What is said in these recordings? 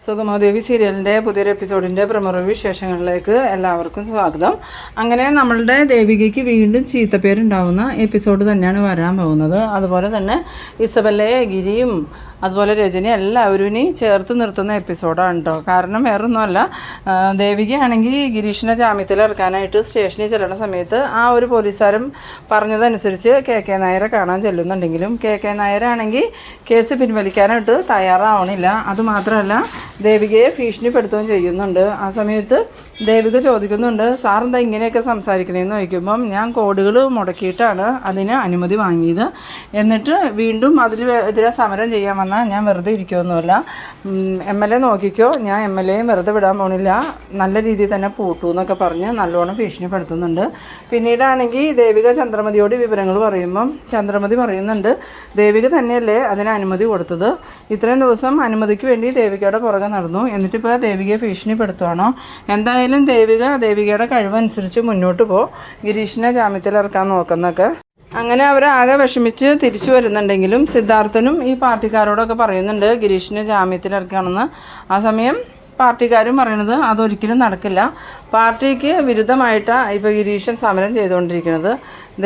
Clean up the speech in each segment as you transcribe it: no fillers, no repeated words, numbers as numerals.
സുഗമാദേവി സീരിയലിൻ്റെ പുതിയൊരു എപ്പിസോഡിൻ്റെ പ്രമുഖ വിശേഷങ്ങളിലേക്ക് എല്ലാവർക്കും സ്വാഗതം. അങ്ങനെ നമ്മളുടെ ദേവികയ്ക്ക് വീണ്ടും ചീത്തപ്പേരുണ്ടാവുന്ന എപ്പിസോഡ് തന്നെയാണ് വരാൻ പോകുന്നത്. അതുപോലെ തന്നെ ഇസബല്ലയെ, ഗിരിയും അതുപോലെ രജനി എല്ലാവരും ഇനി ചേർത്ത് നിർത്തുന്ന എപ്പിസോഡാണ് കേട്ടോ. കാരണം വേറൊന്നുമല്ല, ദേവികയാണെങ്കിൽ ഗിരീഷിനെ ജാമ്യത്തിൽ ഇറക്കാനായിട്ട് സ്റ്റേഷനിൽ ചെല്ലുന്ന സമയത്ത് ആ ഒരു പോലീസുകാരും പറഞ്ഞതനുസരിച്ച് കെ നായരെ കാണാൻ ചെല്ലുന്നുണ്ടെങ്കിലും കെ നായരാണെങ്കിൽ കേസ് പിൻവലിക്കാനായിട്ട് തയ്യാറാവണില്ല. അതുമാത്രമല്ല, ദേവികയെ ഭീഷണിപ്പെടുത്തുകയും ചെയ്യുന്നുണ്ട്. ആ സമയത്ത് ദേവിക ചോദിക്കുന്നുണ്ട്, സാർ എന്താ ഇങ്ങനെയൊക്കെ സംസാരിക്കണേന്ന് ചോദിക്കുമ്പം ഞാൻ കോടുകൾ മുടക്കിയിട്ടാണ് അതിന് അനുമതി വാങ്ങിയത്, എന്നിട്ട് വീണ്ടും അതിനെതിരെ സമരം ചെയ്യാൻ വന്നാൽ ഞാൻ വെറുതെ ഇരിക്കുമൊന്നുമല്ല. MLA നോക്കിക്കോ, ഞാൻ MLAയും വെറുതെ വിടാൻ പോണില്ല, നല്ല രീതിയിൽ തന്നെ പൂട്ടു എന്നൊക്കെ പറഞ്ഞ് നല്ലോണം ഭീഷണിപ്പെടുത്തുന്നുണ്ട്. പിന്നീടാണെങ്കിൽ ദേവിക ചന്ദ്രമതിയോട് വിവരങ്ങൾ പറയുമ്പം ചന്ദ്രമതി പറയുന്നുണ്ട്, ദേവിക തന്നെയല്ലേ അതിന് അനുമതി കൊടുത്തത്, ഇത്രയും ദിവസം അനുമതിക്ക് വേണ്ടി ദേവികയുടെ പുറകെ നടന്നു, എന്നിട്ടിപ്പോൾ ദേവികയെ ഭീഷണിപ്പെടുത്തുവാണോ? എന്തായാലും ദേവികയുടെ കഴിവനുസരിച്ച് മുന്നോട്ട് പോ, ഗിരീഷിനെ ജാമ്യത്തിലിറക്കാൻ നോക്കുന്നൊക്കെ. അങ്ങനെ അവരാകെ വിഷമിച്ച് തിരിച്ചു വരുന്നുണ്ടെങ്കിലും സിദ്ധാർത്ഥനും ഈ പാർട്ടിക്കാരോടൊക്കെ പറയുന്നുണ്ട് ഗിരീഷിനെ ജാമ്യത്തിലിറക്കുകയാണെന്ന്. ആ സമയം പാർട്ടിക്കാരും പറയണത് അതൊരിക്കലും നടക്കില്ല, പാർട്ടിക്ക് വിരുദ്ധമായിട്ടാണ് ഇപ്പോൾ ഗിരീഷൻ സമരം ചെയ്തുകൊണ്ടിരിക്കുന്നത്.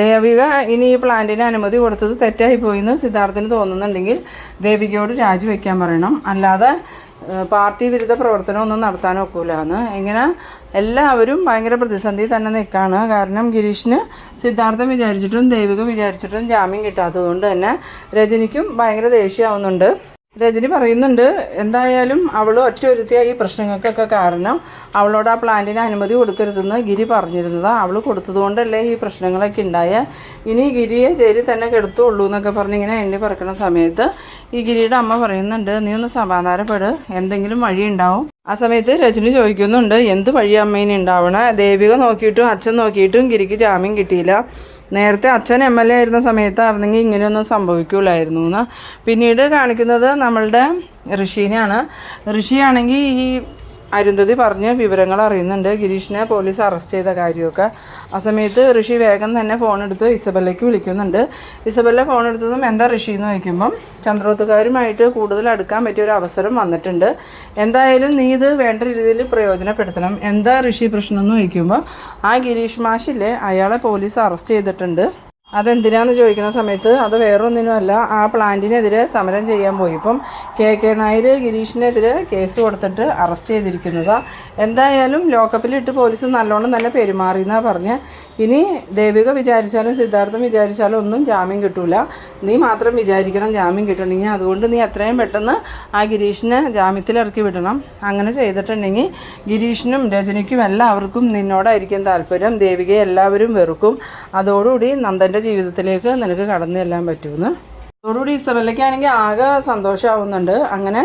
ദേവിക ഇനി ഈ പ്ലാന്റിന് അനുമതി കൊടുത്തത് തെറ്റായിപ്പോയിന്ന് സിദ്ധാർത്ഥന് തോന്നുന്നുണ്ടെങ്കിൽ ദേവികയോട് രാജിവെക്കാൻ പറയണം, അല്ലാതെ പാർട്ടി വിരുദ്ധ പ്രവർത്തനമൊന്നും നടത്താൻ ഒക്കില്ല. ഇങ്ങനെ എല്ലാവരും ഭയങ്കര പ്രതിസന്ധി തന്നെ നിൽക്കുകയാണ്. കാരണം ഗിരീഷിന് സിദ്ധാർത്ഥം വിചാരിച്ചിട്ടും ദേവിക വിചാരിച്ചിട്ടും ജാമ്യം കിട്ടാത്തതുകൊണ്ട് തന്നെ രജനിക്കും ഭയങ്കര ദേഷ്യമാവുന്നുണ്ട്. രജനി പറയുന്നുണ്ട്, എന്തായാലും അവൾ ഒറ്റ ഒരുത്തിയായി ഈ പ്രശ്നങ്ങൾക്കൊക്കെ കാരണം അവളോട് ആ പ്ലാന്റിന് അനുമതി കൊടുക്കരുതെന്ന് ഗിരി പറഞ്ഞിരുന്നതാണ്, അവൾ കൊടുത്തതുകൊണ്ടല്ലേ ഈ പ്രശ്നങ്ങളൊക്കെ ഉണ്ടായ, ഇനി ഗിരിയെ ജയിലിൽ തന്നെ കെടുത്തുള്ളൂ എന്നൊക്കെ പറഞ്ഞിങ്ങനെ എണ്ണി പറക്കുന്ന സമയത്ത് ഈ ഗിരിയുടെ അമ്മ പറയുന്നുണ്ട്, നീ ഒന്ന് സമാധാനപ്പെട്, എന്തെങ്കിലും വഴി ഉണ്ടാവും. ആ സമയത്ത് രജനി ചോദിക്കുന്നുണ്ട്, എന്ത് വഴി അമ്മേനെ ഉണ്ടാവണേ? ദേവിക നോക്കിയിട്ടും അച്ഛൻ നോക്കിയിട്ടും ഗിരിക്ക് ജാമ്യം കിട്ടിയില്ല, നേരത്തെ അച്ഛൻ MLA ആയിരുന്ന സമയത്തായിരുന്നെങ്കിൽ ഇങ്ങനെയൊന്നും സംഭവിക്കില്ലായിരുന്നു എന്ന്. പിന്നീട് കാണിക്കുന്നത് നമ്മളുടെ ഋഷീനെയാണ്. ഋഷിയാണെങ്കിൽ ഈ അരുന്ധതി പറഞ്ഞ് വിവരങ്ങൾ അറിയുന്നുണ്ട്, ഗിരീഷിനെ പോലീസ് അറസ്റ്റ് ചെയ്ത കാര്യമൊക്കെ. ആ സമയത്ത് ഋഷി വേഗം തന്നെ ഫോണെടുത്ത് ഇസബല്ലയ്ക്ക് വിളിക്കുന്നുണ്ട്. ഇസബല്ല ഫോൺ എടുത്തതും എന്താ ഋഷി എന്ന് ചോദിക്കുമ്പം ചന്ദ്രോത്തുകാരുമായിട്ട് കൂടുതൽ അടുക്കാൻ പറ്റിയൊരു അവസരം വന്നിട്ടുണ്ട്, എന്തായാലും നീ ഇത് വേണ്ട രീതിയിൽ പ്രയോജനപ്പെടുത്തണം. എന്താ ഋഷി പ്രശ്നം എന്ന് ചോദിക്കുമ്പോൾ ആ ഗിരീഷ് മാഷില്ലേ, അയാളെ പോലീസ് അറസ്റ്റ് ചെയ്തിട്ടുണ്ട്. അതെന്തിനാന്ന് ചോദിക്കുന്ന സമയത്ത് അത് വേറൊന്നിനുമല്ല, ആ പ്ലാന്റിനെതിരെ സമരം ചെയ്യാൻ പോയി. ഇപ്പം കെ നായർ ഗിരീഷിനെതിരെ കേസ് കൊടുത്തിട്ട് അറസ്റ്റ് ചെയ്തിരിക്കുന്നതാണ്. എന്തായാലും ലോക്കപ്പിലിട്ട് പോലീസ് നല്ലോണം തന്നെ പെരുമാറിയെന്നാണ് പറഞ്ഞ്. ഇനി ദേവിക വിചാരിച്ചാലും സിദ്ധാർത്ഥം വിചാരിച്ചാലും ഒന്നും ജാമ്യം കിട്ടൂല, നീ മാത്രം വിചാരിക്കണം ജാമ്യം കിട്ടണമെങ്കിൽ. അതുകൊണ്ട് നീ എത്രയും പെട്ടെന്ന് ആ ഗിരീഷിനെ ജാമ്യത്തിലിറക്കി വിടണം. അങ്ങനെ ചെയ്തിട്ടുണ്ടെങ്കിൽ ഗിരീഷിനും രജനിക്കും എല്ലാവർക്കും നിന്നോടായിരിക്കും താല്പര്യം, ദേവികയെ എല്ലാവരും വെറുക്കും, അതോടുകൂടി നന്ദൻ്റെ ജീവിതത്തിലേക്ക് നിനക്ക് കടന്നു ചെല്ലാൻ പറ്റുമെന്ന്. അതോടുകൂടി ഇസബല്ലയ്ക്കാണെങ്കിൽ ആകെ സന്തോഷമാവുന്നുണ്ട്. അങ്ങനെ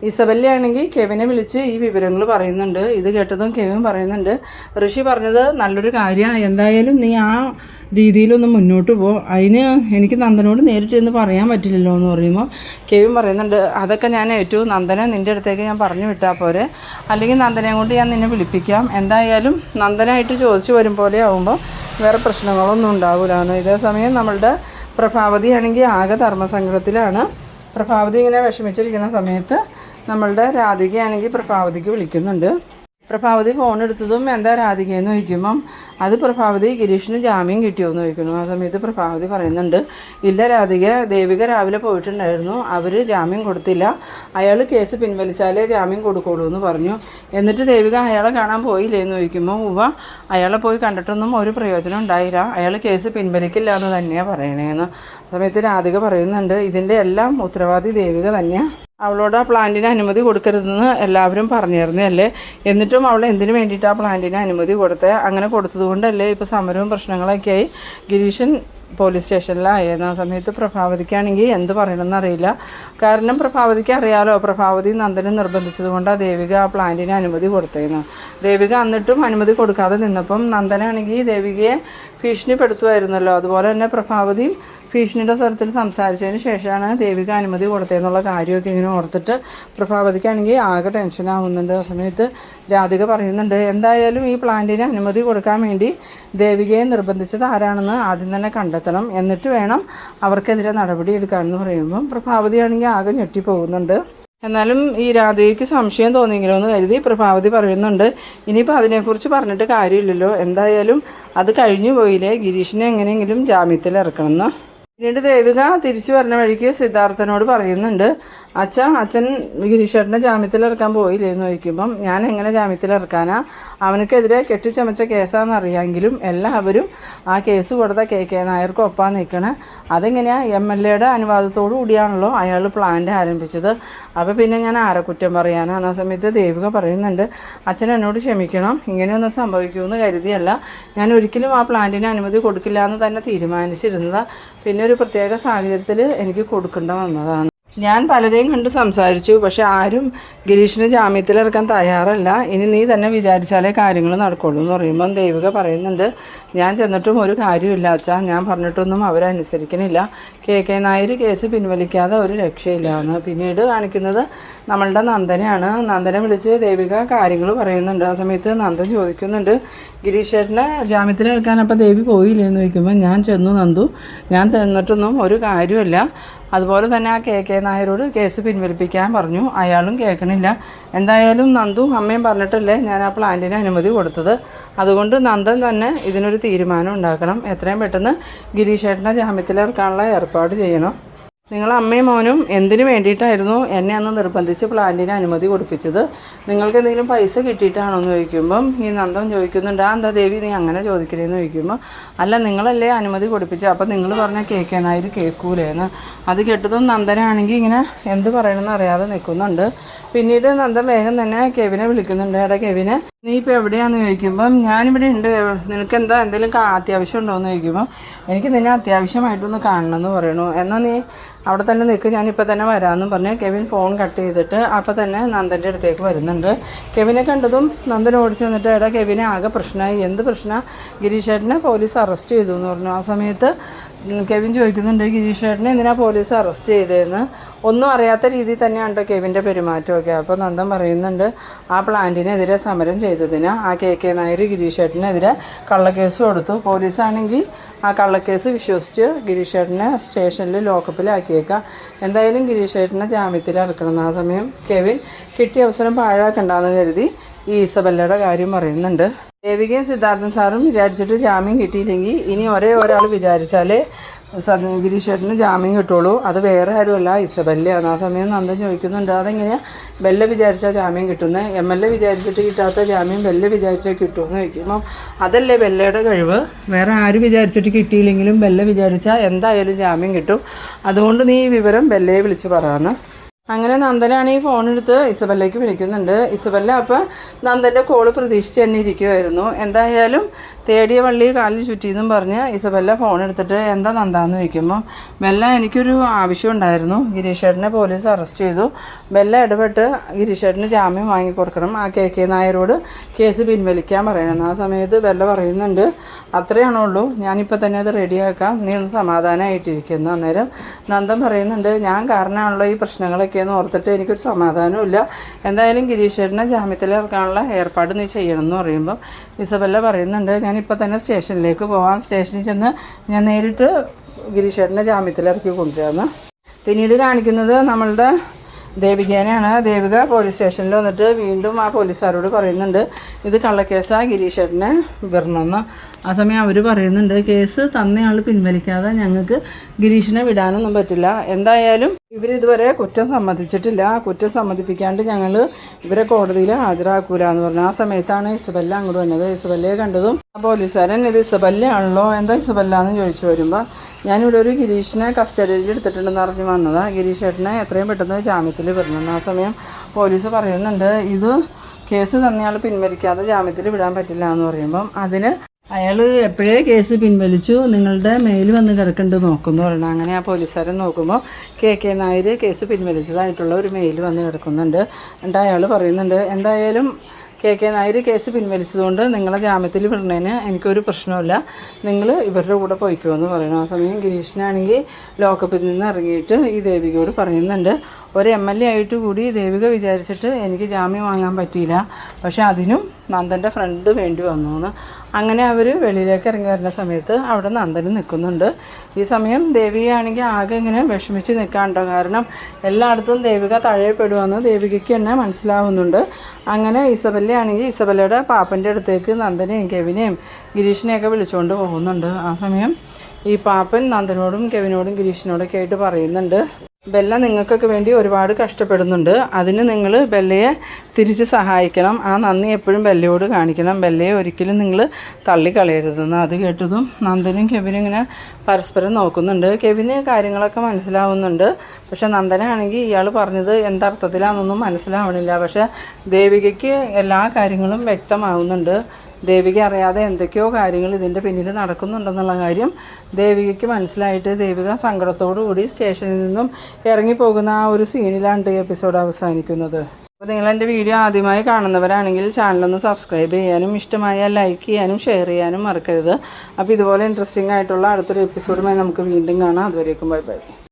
ഇസബല്ലയാണെങ്കിൽ കെവിനെ വിളിച്ച് ഈ വിവരങ്ങൾ പറയുന്നുണ്ട്. ഇത് കേട്ടതും കെവിൻ പറയുന്നുണ്ട്, ഋഷി പറഞ്ഞത് നല്ലൊരു കാര്യമാണ്, എന്തായാലും നീ ആ രീതിയിലൊന്ന് മുന്നോട്ട് പോ, അതിന് എനിക്ക് നന്ദനോട് നേരിട്ട് എന്ന് പറയാൻ പറ്റില്ലല്ലോ എന്ന് പറയുമ്പോൾ കെവിൻ പറയുന്നുണ്ട്, അതൊക്കെ ഞാൻ ഏറ്റവും നന്ദനെ നിൻ്റെ അടുത്തേക്ക് ഞാൻ പറഞ്ഞു വിട്ടാൽ പോരെ, അല്ലെങ്കിൽ നന്ദനെ കൊണ്ട് ഞാൻ നിന്നെ വിളിപ്പിക്കാം, എന്തായാലും നന്ദനായിട്ട് ചോദിച്ചു വരും പോലെ ആകുമ്പോൾ വേറെ പ്രശ്നങ്ങളൊന്നും ഉണ്ടാവില്ല. ഇതേ സമയം നമ്മളുടെ പ്രഭാവതി ആണെങ്കിൽ ആകെ ധർമ്മസങ്കടത്തിലാണ്. പ്രഭാവതി ഇങ്ങനെ വിഷമിച്ചിരിക്കുന്ന സമയത്ത് നമ്മളുടെ രാധികയാണെങ്കിൽ പ്രഭാവതിക്ക് വിളിക്കുന്നുണ്ട്. പ്രഭാവതി ഫോൺ എടുത്തതും എന്താ രാധികയെന്ന് ചോദിക്കുമ്പം അത് പ്രഭാവതി ഗിരീഷിന് ജാമ്യം കിട്ടിയോന്ന് ചോദിക്കുന്നു. ആ സമയത്ത് പ്രഭാവതി പറയുന്നുണ്ട്, ഇല്ല രാധിക, ദേവിക രാവിലെ പോയിട്ടുണ്ടായിരുന്നു, അവർ ജാമ്യം കൊടുത്തില്ല, അയാൾ കേസ് പിൻവലിച്ചാലേ ജാമ്യം കൊടുക്കുള്ളൂ എന്ന് പറഞ്ഞു, എന്നിട്ട് ദേവിക അയാളെ കാണാൻ പോയില്ലേ എന്ന് ചോദിക്കുമ്പോൾ അയാളെ പോയി കണ്ടിട്ടൊന്നും ഒരു പ്രയോജനം ഉണ്ടായില്ല, അയാൾ കേസ് പിൻവലിക്കില്ല എന്ന് തന്നെയാണ് പറയണേന്ന്. ആ സമയത്ത് രാധിക പറയുന്നുണ്ട്, ഇതിൻ്റെ എല്ലാം ഉത്തരവാദി ദേവിക തന്നെയാണ്, അവളോട് ആ പ്ലാന്റിന് അനുമതി കൊടുക്കരുതെന്ന് എല്ലാവരും പറഞ്ഞിരുന്നല്ലേ, എന്നിട്ടും അവൾ എന്തിനു വേണ്ടിയിട്ട് ആ പ്ലാന്റിന് അനുമതി കൊടുത്തത്, അങ്ങനെ കൊടുത്തതുകൊണ്ടല്ലേ ഇപ്പോൾ സമരവും പ്രശ്നങ്ങളൊക്കെ ആയി ഗിരീഷൻ പോലീസ് സ്റ്റേഷനിലായിരുന്നു. ആ സമയത്ത് പ്രഭാവതിക്കാണെങ്കിൽ എന്ത് പറയണമെന്ന് അറിയില്ല. കാരണം പ്രഭാവതിക്ക് അറിയാലോ, പ്രഭാവതി നന്ദനെ നിർബന്ധിച്ചതുകൊണ്ടാണ് ദേവിക ആ പ്ലാന്റിന് അനുമതി കൊടുത്തതെന്ന്. ദേവിക എന്നിട്ടും അനുമതി കൊടുക്കാതെ നിന്നപ്പം നന്ദനാണെങ്കിൽ ദേവികയെ ഭീഷണിപ്പെടുത്തുമായിരുന്നല്ലോ, അതുപോലെ തന്നെ പ്രഭാവതി ഭീഷണിയുടെ സ്വരത്തിൽ സംസാരിച്ചതിന് ശേഷമാണ് ദേവിക അനുമതി കൊടുത്തതെന്നുള്ള കാര്യമൊക്കെ ഇങ്ങനെ ഓർത്തിട്ട് പ്രഭാവതിക്കാണെങ്കിൽ ആകെ ടെൻഷനാവുന്നുണ്ട്. ആ സമയത്ത് രാധിക പറയുന്നുണ്ട്, എന്തായാലും ഈ പ്ലാന്റിന് അനുമതി കൊടുക്കാൻ വേണ്ടി ദേവികയെ നിർബന്ധിച്ചത് ആരാണെന്ന് ആദ്യം തന്നെ കണ്ടെത്തണം, എന്നിട്ട് വേണം അവർക്കെതിരെ നടപടി എടുക്കാമെന്ന് പറയുമ്പം പ്രഭാവതിയാണെങ്കിൽ ആകെ ഞെട്ടിപ്പോകുന്നുണ്ട്. എന്നാലും ഈ രാധയ്ക്ക് സംശയം തോന്നിയെങ്കിലോ എന്ന് കരുതി പ്രഭാവതി പറയുന്നുണ്ട്, ഇനിയിപ്പോൾ അതിനെക്കുറിച്ച് പറഞ്ഞിട്ട് കാര്യമില്ലല്ലോ, എന്തായാലും അത് കഴിഞ്ഞു പോയില്ലേ, ഗിരീഷിനെ എങ്ങനെയെങ്കിലും ജാമ്യത്തിൽ ഇറക്കണമെന്ന്. പിന്നീട് ദേവിക തിരിച്ചു വരുന്ന വഴിക്ക് സിദ്ധാർത്ഥനോട് പറയുന്നുണ്ട്, അച്ഛൻ ഗിരീഷേട്ടനെ ജാമ്യത്തിൽ ഇറക്കാൻ പോയില്ലേ എന്ന് ചോദിക്കുമ്പം, ഞാൻ എങ്ങനെ ജാമ്യത്തിൽ ഇറക്കാനാ, അവനക്കെതിരെ കെട്ടിച്ചമച്ച കേസാണെന്ന് അറിയാമെങ്കിലും എല്ലാവരും ആ കേസ് കൊടുത്ത കെ നായർക്ക് ഒപ്പാൻ നിൽക്കണേ, അതെങ്ങനെയാണ് MLA അനുവാദത്തോടു കൂടിയാണല്ലോ അയാൾ പ്ലാന്റ് ആരംഭിച്ചത്, അപ്പോൾ പിന്നെ ഞാൻ ആരെ കുറ്റം പറയാനാണ്. ആ സമയത്ത് ദേവിക പറയുന്നുണ്ട്, അച്ഛൻ എന്നോട് ക്ഷമിക്കണം, ഇങ്ങനെയൊന്നും സംഭവിക്കുമെന്ന് കരുതിയല്ല, ഞാൻ ഒരിക്കലും ആ പ്ലാന്റിന് അനുമതി കൊടുക്കില്ല എന്ന് തന്നെ തീരുമാനിച്ചിരുന്നതാണ്, പിന്നെ ഒരു പ്രത്യേക സാഹചര്യത്തിൽ എനിക്ക് കൊടുക്കേണ്ട വന്നതാണ്. ഞാൻ പലരെയും കണ്ട് സംസാരിച്ചു, പക്ഷെ ആരും ഗിരീഷിനെ ജാമ്യത്തിലിറക്കാൻ തയ്യാറല്ല, ഇനി നീ തന്നെ വിചാരിച്ചാലേ കാര്യങ്ങൾ നടക്കുള്ളൂ എന്ന് പറയുമ്പം ദേവിക പറയുന്നുണ്ട്, ഞാൻ ചെന്നിട്ടും ഒരു കാര്യമില്ല അച്ഛാ, ഞാൻ പറഞ്ഞിട്ടൊന്നും അവരനുസരിക്കണില്ല, കെ നായർ കേസ് പിൻവലിക്കാതെ ഒരു രക്ഷയില്ല എന്ന്. പിന്നീട് കാണിക്കുന്നത് നമ്മളുടെ നന്ദനെയാണ്. നന്ദനെ വിളിച്ച് ദേവിക കാര്യങ്ങൾ പറയുന്നുണ്ട്. ആ സമയത്ത് നന്ദൻ ചോദിക്കുന്നുണ്ട്, ഗിരീഷേട്ടനെ ജാമ്യത്തിലിറക്കാൻ അപ്പം ദേവി പോയില്ലേ എന്ന് ചോദിക്കുമ്പോൾ, ഞാൻ ചെന്നു നന്ദു, ഞാൻ ചെന്നിട്ടൊന്നും ഒരു കാര്യമില്ല, അതുപോലെ തന്നെ ആ കെ നായരോട് കേസ് പിൻവലിപ്പിക്കാൻ പറഞ്ഞു, അയാളും കേൾക്കണില്ല, എന്തായാലും നന്ദു അമ്മയും പറഞ്ഞിട്ടല്ലേ ഞാൻ ആ പ്ലാന്റിന് അനുമതി കൊടുത്തത്, അതുകൊണ്ട് നന്ദൻ തന്നെ ഇതിനൊരു തീരുമാനം ഉണ്ടാക്കണം, എത്രയും പെട്ടെന്ന് ഗിരീഷേട്ടനെ ജാമ്യത്തിലിറക്കാനുള്ള ഏർപ്പാട് ചെയ്യണം. നിങ്ങൾ അമ്മയും മോനും എന്തിനു വേണ്ടിയിട്ടായിരുന്നു എന്നെ അന്ന് നിർബന്ധിച്ച് പ്ലാന്റിന് അനുമതി കൊടുപ്പിച്ചത്, നിങ്ങൾക്ക് എന്തെങ്കിലും പൈസ കിട്ടിയിട്ടാണോ എന്ന് ചോദിക്കുമ്പം ഈ നന്ദൻ ചോദിക്കുന്നുണ്ട്, എന്താ ദേവി നീ അങ്ങനെ ചോദിക്കണേന്ന് ചോദിക്കുമ്പോൾ, അല്ല നിങ്ങളല്ലേ അനുമതി കൊടുപ്പിച്ചത്, അപ്പം നിങ്ങൾ പറഞ്ഞാൽ കെ നായർ കേൾക്കൂലേന്ന്. അത് കേട്ടതും നന്ദനാണെങ്കിൽ ഇങ്ങനെ എന്ത് പറയണമെന്ന് അറിയാതെ നിൽക്കുന്നുണ്ട്. പിന്നീട് നന്ദൻ വേഗം തന്നെ കെവിനെ വിളിക്കുന്നുണ്ട്, എടാ കെവിനെ നീ ഇപ്പോൾ എവിടെയാണെന്ന് ചോദിക്കുമ്പം, ഞാനിവിടെ ഉണ്ട്, നിനക്ക് എന്താ എന്തെങ്കിലും അത്യാവശ്യം ഉണ്ടോ എന്ന് ചോദിക്കുമ്പോൾ, എനിക്ക് നിന്നെ അത്യാവശ്യമായിട്ടൊന്ന് കാണണമെന്ന് പറയണു, എന്നാൽ നീ അവിടെ തന്നെ നിൽക്ക്, ഞാനിപ്പോൾ തന്നെ വരാമെന്നും പറഞ്ഞ് കെവിൻ ഫോൺ കട്ട് ചെയ്തിട്ട് അപ്പോൾ തന്നെ നന്ദൻ്റെ അടുത്തേക്ക് വരുന്നുണ്ട്. കെവിനെ കണ്ടതും നന്ദൻ ഓടിച്ച് വന്നിട്ട്, എടാ കെവിനെ ആകെ പ്രശ്നമായി, എന്ത് പ്രശ്നമാണ്, ഗിരീഷേട്ടനെ പോലീസ് അറസ്റ്റ് ചെയ്തു എന്ന് പറഞ്ഞു. ആ സമയത്ത് കെവിൻ ചോദിക്കുന്നുണ്ട്, ഗിരീഷേട്ടനെ എന്തിനാണ് പോലീസ് അറസ്റ്റ് ചെയ്തതെന്ന്. ഒന്നും അറിയാത്ത രീതിയിൽ തന്നെയാണ് കെവിൻ്റെ പെരുമാറ്റമൊക്കെ. അപ്പോൾ നന്ദൻ പറയുന്നുണ്ട്, ആ പ്ലാന്റിനെതിരെ സമരം ചെയ്തതിന് ആ കെ നായർ ഗിരീഷേട്ടനെതിരെ കള്ളക്കേസ് കൊടുത്തു, പോലീസാണെങ്കിൽ ആ കള്ളക്കേസ് വിശ്വസിച്ച് ഗിരീഷേട്ടനെ സ്റ്റേഷനിൽ ലോക്കപ്പിലാക്കിയേക്കാം, എന്തായാലും ഗിരീഷേട്ടനെ ജാമ്യത്തിൽ ഇറക്കണം. ആ സമയം കെവിൻ കിട്ടിയ അവസരം പാഴാക്കണ്ടെന്ന് കരുതി ഈ ഇസബല്ലയുടെ കാര്യം പറയുന്നുണ്ട്. ദേവികയും സിദ്ധാർത്ഥൻ സാറും വിചാരിച്ചിട്ട് ജാമ്യം കിട്ടിയില്ലെങ്കിൽ ഇനി ഒരാൾ വിചാരിച്ചാലേ ഗിരീഷേട്ടന് ജാമ്യം കിട്ടുള്ളൂ, അത് വേറെ ആരുമല്ല ഇസബല്ലയാണ്. ആ സമയം നന്ദൻ ചോദിക്കുന്നുണ്ട്, അതെങ്ങനെയാണ് ബെല്ല വിചാരിച്ചാൽ ജാമ്യം കിട്ടുന്നത്, MLA വിചാരിച്ചിട്ട് കിട്ടാത്ത ജാമ്യം ബെല്ല വിചാരിച്ചാൽ കിട്ടുമെന്ന് ചോദിക്കുമ്പോൾ, അതല്ലേ ബെല്ലയുടെ കഴിവ്, വേറെ ആര് വിചാരിച്ചിട്ട് കിട്ടിയില്ലെങ്കിലും ബെല്ല വിചാരിച്ചാൽ എന്തായാലും ജാമ്യം കിട്ടും, അതുകൊണ്ട് നീ ഈ വിവരം ബെല്ലയെ വിളിച്ച് പറയാമെന്ന്. അങ്ങനെ നന്ദനാണ് ഈ ഫോണെടുത്ത് ഇസബല്ലയ്ക്ക് വിളിക്കുന്നുണ്ട്. ഇസബല്ല അപ്പോൾ നന്ദൻ്റെ കോള് പ്രതീക്ഷിച്ച് തന്നെ ഇരിക്കുമായിരുന്നു. എന്തായാലും തേടിയ വള്ളി കാലിൽ ചുറ്റിയെന്നും പറഞ്ഞ് ഇസബല്ല ഫോൺ എടുത്തിട്ട് എന്താ നന്ദാന്ന് ചോദിക്കുമ്പോൾ, ബെല്ല എനിക്കൊരു ആവശ്യം ഉണ്ടായിരുന്നു, ഗിരീഷേട്ടനെ പോലീസ് അറസ്റ്റ് ചെയ്തു, ബെല്ല ഇടപെട്ട് ഗിരീഷേട്ടന് ജാമ്യം വാങ്ങിക്കൊടുക്കണം, ആ കെ നായരോട് കേസ് പിൻവലിക്കാൻ പറയണം. ആ സമയത്ത് ബെല്ല പറയുന്നുണ്ട്, അത്രയാണുള്ളൂ, ഞാനിപ്പോൾ തന്നെ അത് റെഡിയാക്കാം, നീ ഒന്ന് സമാധാനമായിട്ടിരിക്കുന്നു. അന്നേരം നന്ദൻ പറയുന്നുണ്ട്, ഞാൻ കാരണമാണല്ലോ ഈ പ്രശ്നങ്ങളൊക്കെ എന്ന് ഓർത്തിട്ട് എനിക്കൊരു സമാധാനമില്ല, എന്തായാലും ഗിരീഷേട്ടനെ ജാമ്യത്തിലിറക്കാനുള്ള ഏർപ്പാട് നീ ചെയ്യണം എന്ന് പറയുമ്പം ഇസബല്ല പറയുന്നുണ്ട്, ഞാനിപ്പോൾ തന്നെ സ്റ്റേഷനിലേക്ക് പോകാം, സ്റ്റേഷനിൽ ചെന്ന് ഞാൻ നേരിട്ട് ഗിരീഷേട്ടനെ ജാമ്യത്തിലിറക്കി കൊണ്ടുവരാമെന്ന്. പിന്നീട് കാണിക്കുന്നത് നമ്മളുടെ ദേവികേനെയാണ്. ദേവിക പോലീസ് സ്റ്റേഷനിൽ വന്നിട്ട് വീണ്ടും ആ പോലീസുകാരോട് പറയുന്നുണ്ട്, ഇത് കള്ളക്കേസാണ്, ഗിരീഷേട്ടനെ വിടണമെന്ന്. ആ സമയം അവർ പറയുന്നുണ്ട്, കേസ് തന്നയാൾ പിൻവലിക്കാതെ ഞങ്ങൾക്ക് ഗിരീഷിനെ വിടാനൊന്നും പറ്റില്ല, എന്തായാലും ഇവരിതുവരെ കുറ്റം സമ്മതിച്ചിട്ടില്ല, കുറ്റം സമ്മതിപ്പിക്കാണ്ട് ഞങ്ങൾ ഇവരെ കോടതിയിൽ ഹാജരാക്കൂല എന്ന് പറഞ്ഞു. ആ സമയത്താണ് ഇസബല്ല അങ്ങോട്ട് വന്നത്. ഇസബല്ലയെ കണ്ടതും ആ പോലീസുകാരൻ, ഇത് ഇസബല്ലയാണല്ലോ, എന്താ ഇസബല്ല എന്ന് ചോദിച്ചു വരുമ്പോൾ, ഞാനിവിടെ ഒരു ഗിരീഷിനെ കസ്റ്റഡിയിൽ എടുത്തിട്ടുണ്ടെന്ന് അറിഞ്ഞ് വന്നതാണ്, ഗിരീഷേട്ടനെ എത്രയും പെട്ടെന്ന് ജാമ്യത്തിൽ വിടണം. ആ സമയം പോലീസ് പറയുന്നുണ്ട്, ഇത് കേസ് തന്നയാൾ പിൻവലിക്കാതെ ജാമ്യത്തിൽ വിടാൻ പറ്റില്ല എന്ന് പറയുമ്പം, അതിന് അയാൾ എപ്പോഴേ കേസ് പിൻവലിച്ചു, നിങ്ങളുടെ മെയിൽ വന്ന് കിടക്കുന്നുണ്ട് നോക്കുന്നു പറയണം. അങ്ങനെ ആ പോലീസുകാരൻ നോക്കുമ്പോൾ കെ നായർ കേസ് പിൻവലിച്ചതായിട്ടുള്ള ഒരു മെയിൽ വന്ന് കിടക്കുന്നുണ്ട്. എന്നിട്ട് അയാൾ പറയുന്നുണ്ട്, എന്തായാലും കെ നായർ കേസ് പിൻവലിച്ചതുകൊണ്ട് നിങ്ങളെ ജാമ്യത്തിൽ വിടുന്നതിന് എനിക്കൊരു പ്രശ്നമില്ല, നിങ്ങൾ ഇവരുടെ കൂടെ പോയിക്കുമെന്ന് പറയണം. ആ സമയം ഗിരീഷിനാണെങ്കിൽ ലോക്കപ്പിൽ നിന്ന് ഇറങ്ങിയിട്ട് ഈ ദേവികയോട് പറയുന്നുണ്ട്, ഒരു MLA ആയിട്ട് കൂടി ദേവിക വിചാരിച്ചിട്ട് എനിക്ക് ജാമ്യം വാങ്ങാൻ പറ്റിയില്ല. പക്ഷേ അതിനും നന്ദൻ്റെ ഫ്രണ്ട് വേണ്ടി വന്നു. അങ്ങനെ അവർ വെളിയിലേക്ക് ഇറങ്ങി വരുന്ന സമയത്ത് അവിടെ നന്ദനും നിൽക്കുന്നുണ്ട്. ഈ സമയം ദേവികയാണെങ്കിൽ ആകെ ഇങ്ങനെ വിഷമിച്ച് നിൽക്കാനുണ്ടോ, കാരണം എല്ലായിടത്തും ദേവിക തഴയപ്പെടുവാന്ന് ദേവികയ്ക്ക് തന്നെ മനസ്സിലാവുന്നുണ്ട്. അങ്ങനെ ഇസബല്ലയാണെങ്കിൽ ഇസബല്ലയുടെ പാപ്പൻ്റെ അടുത്തേക്ക് നന്ദനെയും കെവിനെയും ഗിരീഷിനെയൊക്കെ വിളിച്ചുകൊണ്ട് പോകുന്നുണ്ട്. ആ സമയം ഈ പാപ്പൻ നന്ദനോടും കെവിനോടും ഗിരീഷിനോടൊക്കെ ആയിട്ട് പറയുന്നുണ്ട്, ബെല്ല നിങ്ങൾക്കൊക്കെ വേണ്ടി ഒരുപാട് കഷ്ടപ്പെടുന്നുണ്ട്. അതിന് നിങ്ങൾ ബെല്ലയെ തിരിച്ച് സഹായിക്കണം. ആ നന്ദി എപ്പോഴും ബെല്ലയോട് കാണിക്കണം. ബെല്ലയെ ഒരിക്കലും നിങ്ങൾ തള്ളിക്കളയരുതെന്ന്. അത് കേട്ടതും നന്ദനും കെവിനും ഇങ്ങനെ പരസ്പരം നോക്കുന്നുണ്ട്. കെവിന് കാര്യങ്ങളൊക്കെ മനസ്സിലാവുന്നുണ്ട്. പക്ഷെ നന്ദനാണെങ്കിൽ ഇയാൾ പറഞ്ഞത് എന്തർത്ഥത്തിലാണെന്നൊന്നും മനസ്സിലാവണില്ല. പക്ഷേ ദേവികയ്ക്ക് എല്ലാ കാര്യങ്ങളും വ്യക്തമാവുന്നുണ്ട്. ദേവിക അറിയാതെ എന്തൊക്കെയോ കാര്യങ്ങൾ ഇതിൻ്റെ പിന്നിൽ നടക്കുന്നുണ്ടെന്നുള്ള കാര്യം ദേവികയ്ക്ക് മനസ്സിലായിട്ട് ദേവിക സങ്കടത്തോടുകൂടി സ്റ്റേഷനിൽ നിന്നും ഇറങ്ങിപ്പോകുന്ന ആ ഒരു സീനിലാണ് എപ്പിസോഡ് അവസാനിക്കുന്നത്. അപ്പോൾ നിങ്ങളെൻ്റെ വീഡിയോ ആദ്യമായി കാണുന്നവരാണെങ്കിൽ ചാനലൊന്ന് സബ്സ്ക്രൈബ് ചെയ്യാനും ഇഷ്ടമായാൽ ലൈക്ക് ചെയ്യാനും ഷെയർ ചെയ്യാനും മറക്കരുത്. അപ്പോൾ ഇതുപോലെ ഇൻട്രസ്റ്റിംഗ് ആയിട്ടുള്ള അടുത്തൊരു എപ്പിസോഡുമായി നമുക്ക് വീണ്ടും കാണാം. അതുവരേക്കും ബൈ ബൈ.